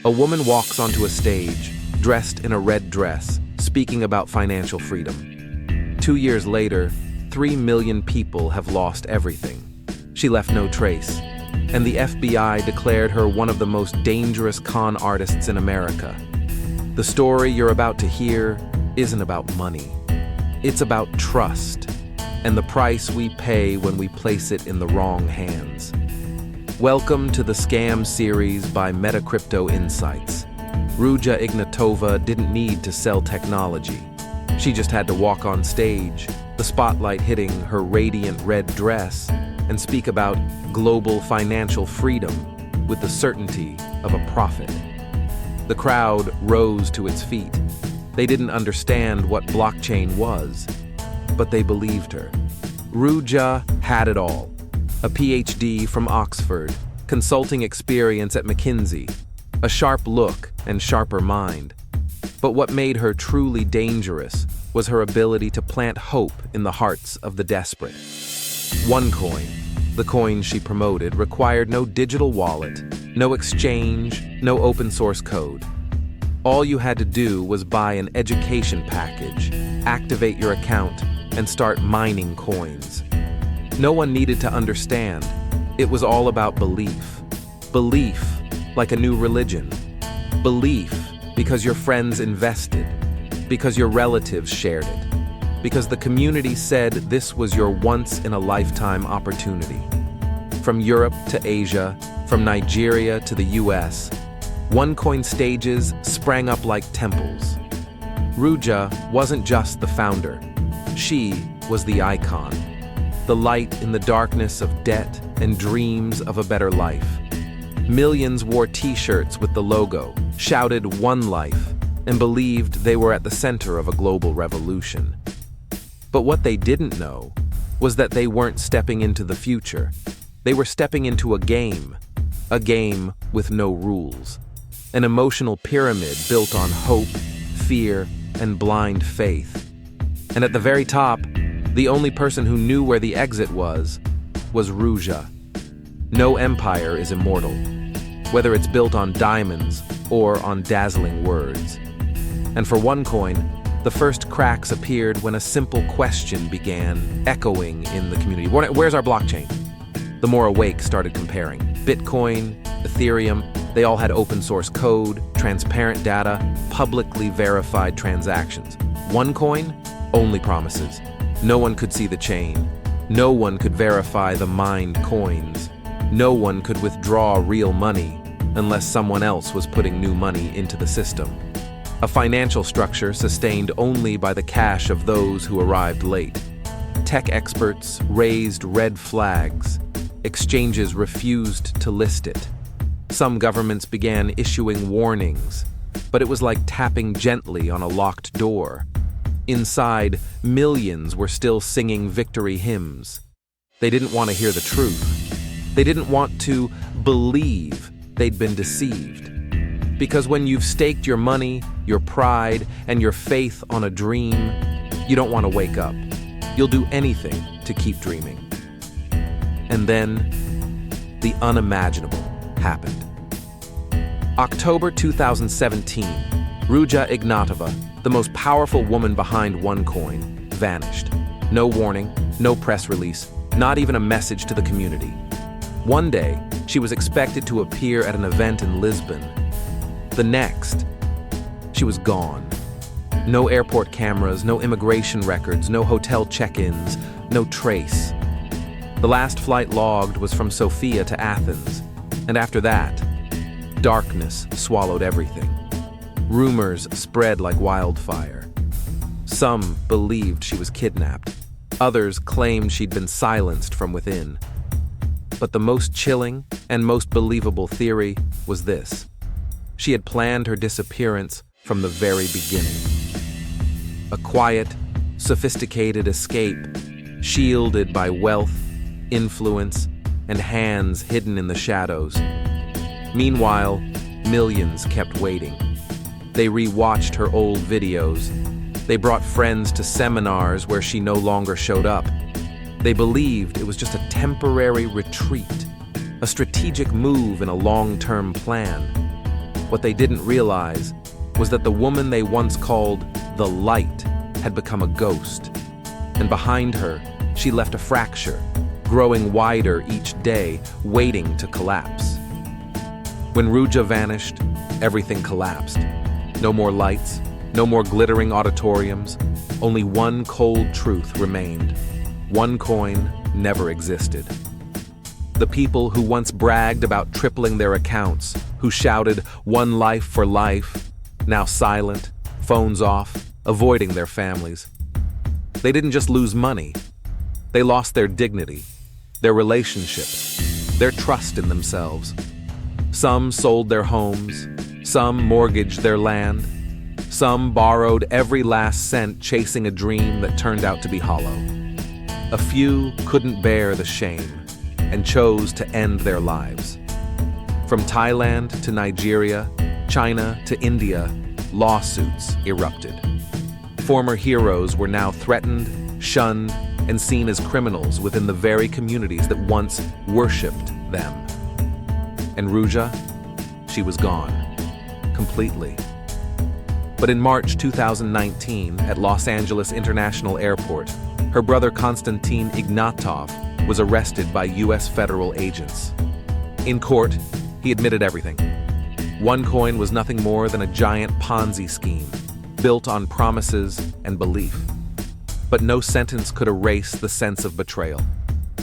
A woman walks onto a stage, dressed in a red dress, speaking about financial freedom. 2 years later, 3 million people have lost everything. She left no trace, and the FBI declared her one of the most dangerous con artists in America. The story you're about to hear isn't about money. It's about trust, and the price we pay when we place it in the wrong hands. Welcome to the Scam series by MetaCrypto Insights. Ruja Ignatova didn't need to sell technology. She just had to walk on stage, the spotlight hitting her radiant red dress, and speak about global financial freedom with the certainty of a prophet. The crowd rose to its feet. They didn't understand what blockchain was, but they believed her. Ruja had it all. A PhD from Oxford, consulting experience at McKinsey, a sharp look and sharper mind. But what made her truly dangerous was her ability to plant hope in the hearts of the desperate. OneCoin, the coin she promoted, required no digital wallet, no exchange, no open source code. All you had to do was buy an education package, activate your account, and start mining coins. No one needed to understand. It was all about belief. Belief, like a new religion. Belief, because your friends invested, because your relatives shared it, because the community said this was your once-in-a-lifetime opportunity. From Europe to Asia, from Nigeria to the US, OneCoin stages sprang up like temples. Ruja wasn't just the founder. She was the icon. The light in the darkness of debt and dreams of a better life. Millions wore t-shirts with the logo, shouted "One Life," and believed they were at the center of a global revolution. But what they didn't know was that they weren't stepping into the future. They were stepping into a game with no rules. An emotional pyramid built on hope, fear, and blind faith. And at the very top, the only person who knew where the exit was Ruja. No empire is immortal, whether it's built on diamonds or on dazzling words. And for OneCoin, the first cracks appeared when a simple question began echoing in the community. Where's our blockchain? The more awake started comparing. Bitcoin, Ethereum, they all had open source code, transparent data, publicly verified transactions. OneCoin, only promises. No one could see the chain. No one could verify the mined coins. No one could withdraw real money unless someone else was putting new money into the system. A financial structure sustained only by the cash of those who arrived late. Tech experts raised red flags. Exchanges refused to list it. Some governments began issuing warnings, but it was like tapping gently on a locked door. Inside, millions were still singing victory hymns. They didn't want to hear the truth. They didn't want to believe they'd been deceived. Because when you've staked your money, your pride, and your faith on a dream, you don't want to wake up. You'll do anything to keep dreaming. And then, the unimaginable happened. October 2017, Ruja Ignatova, the most powerful woman behind OneCoin, vanished. No warning, no press release, not even a message to the community. One day, she was expected to appear at an event in Lisbon. The next, she was gone. No airport cameras, no immigration records, no hotel check-ins, no trace. The last flight logged was from Sofia to Athens, and after that, darkness swallowed everything. Rumors spread like wildfire. Some believed she was kidnapped. Others claimed she'd been silenced from within. But the most chilling and most believable theory was this. She had planned her disappearance from the very beginning. A quiet, sophisticated escape, shielded by wealth, influence, and hands hidden in the shadows. Meanwhile, millions kept waiting. They re-watched her old videos. They brought friends to seminars where she no longer showed up. They believed it was just a temporary retreat, a strategic move in a long-term plan. What they didn't realize was that the woman they once called the light had become a ghost. And behind her, she left a fracture, growing wider each day, waiting to collapse. When Ruja vanished, everything collapsed. No more lights, no more glittering auditoriums, only one cold truth remained. OneCoin never existed. The people who once bragged about tripling their accounts, who shouted "one life for life," now silent, phones off, avoiding their families. They didn't just lose money. They lost their dignity, their relationships, their trust in themselves. Some sold their homes, some mortgaged their land, some borrowed every last cent chasing a dream that turned out to be hollow. A few couldn't bear the shame and chose to end their lives. From Thailand to Nigeria, China to India, lawsuits erupted. Former heroes were now threatened, shunned, and seen as criminals within the very communities that once worshipped them. And Ruja, she was gone, completely. But in March 2019, at Los Angeles International Airport, her brother Konstantin Ignatov was arrested by U.S. federal agents. In court, he admitted everything. OneCoin was nothing more than a giant Ponzi scheme, built on promises and belief. But no sentence could erase the sense of betrayal.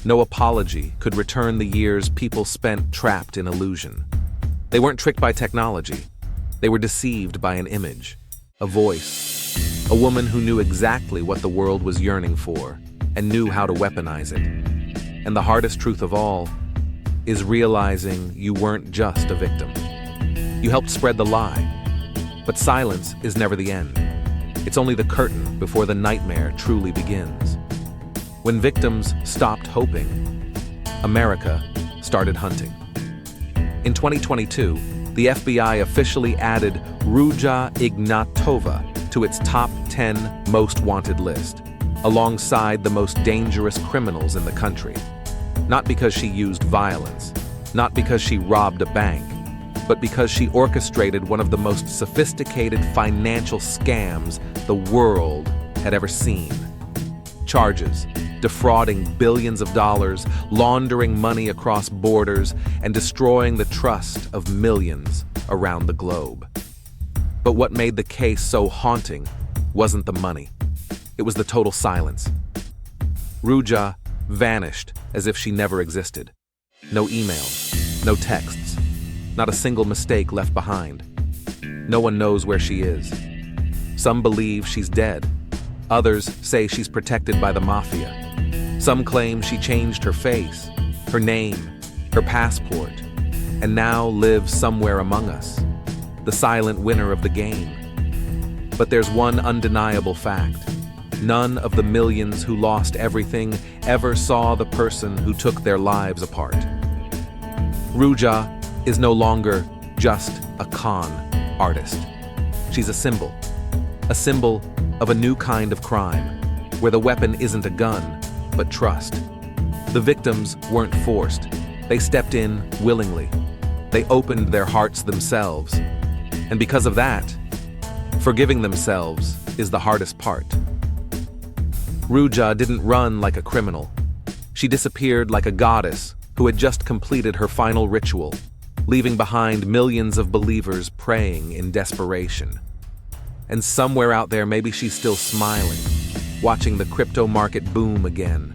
No apology could return the years people spent trapped in illusion. They weren't tricked by technology. They were deceived by an image, a voice, a woman who knew exactly what the world was yearning for and knew how to weaponize it. And the hardest truth of all is realizing you weren't just a victim. You helped spread the lie. But silence is never the end. It's only the curtain before the nightmare truly begins. When victims stopped hoping, America started hunting. In 2022, the FBI officially added Ruja Ignatova to its top 10 most wanted list, alongside the most dangerous criminals in the country. Not because she used violence, not because she robbed a bank, but because she orchestrated one of the most sophisticated financial scams the world had ever seen. Charges: defrauding billions of dollars, laundering money across borders, and destroying the trust of millions around the globe. But what made the case so haunting wasn't the money. It was the total silence. Ruja vanished as if she never existed. No emails, no texts, not a single mistake left behind. No one knows where she is. Some believe she's dead. Others say she's protected by the mafia. Some claim she changed her face, her name, her passport, and now lives somewhere among us, the silent winner of the game. But there's one undeniable fact. None of the millions who lost everything ever saw the person who took their lives apart. Ruja is no longer just a con artist. She's a symbol of a new kind of crime, where the weapon isn't a gun, but trust. The victims weren't forced. They stepped in willingly. They opened their hearts themselves. And because of that, forgiving themselves is the hardest part. Ruja didn't run like a criminal. She disappeared like a goddess who had just completed her final ritual, leaving behind millions of believers praying in desperation. And somewhere out there, maybe she's still smiling, watching the crypto market boom again,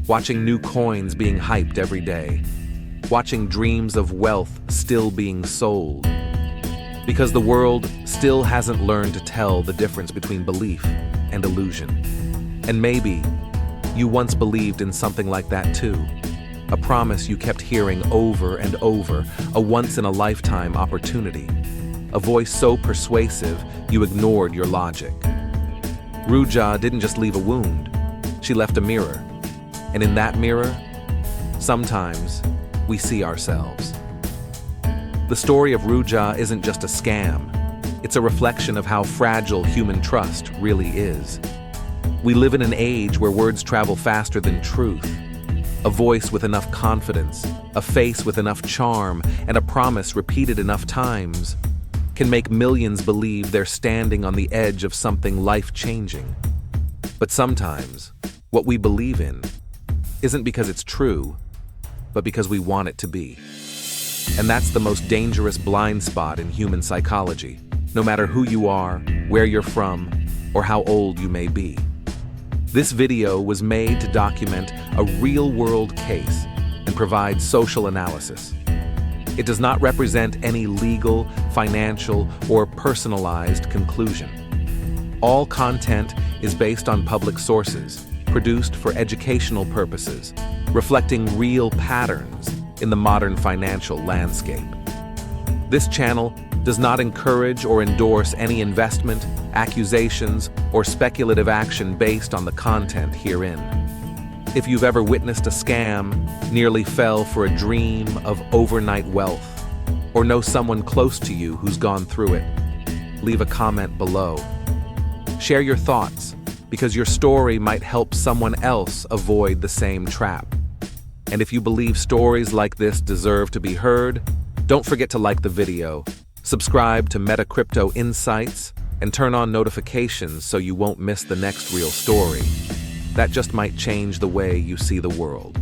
watching new coins being hyped every day, watching dreams of wealth still being sold. Because the world still hasn't learned to tell the difference between belief and illusion. And maybe you once believed in something like that too. A promise you kept hearing over and over, a once-in-a-lifetime opportunity. A voice so persuasive you ignored your logic. Ruja didn't just leave a wound, she left a mirror. And in that mirror, sometimes we see ourselves. The story of Ruja isn't just a scam. It's a reflection of how fragile human trust really is. We live in an age where words travel faster than truth. A voice with enough confidence, a face with enough charm, and a promise repeated enough times can make millions believe they're standing on the edge of something life-changing. But sometimes, what we believe in isn't because it's true, but because we want it to be. And that's the most dangerous blind spot in human psychology, no matter who you are, where you're from, or how old you may be. This video was made to document a real-world case and provide social analysis. It does not represent any legal, financial, or personalized conclusion. All content is based on public sources, produced for educational purposes, reflecting real patterns in the modern financial landscape. This channel does not encourage or endorse any investment, accusations, or speculative action based on the content herein. If you've ever witnessed a scam, nearly fell for a dream of overnight wealth, or know someone close to you who's gone through it, leave a comment below. Share your thoughts, because your story might help someone else avoid the same trap. And if you believe stories like this deserve to be heard, don't forget to like the video, subscribe to MetaCrypto Insights, and turn on notifications so you won't miss the next real story. That just might change the way you see the world.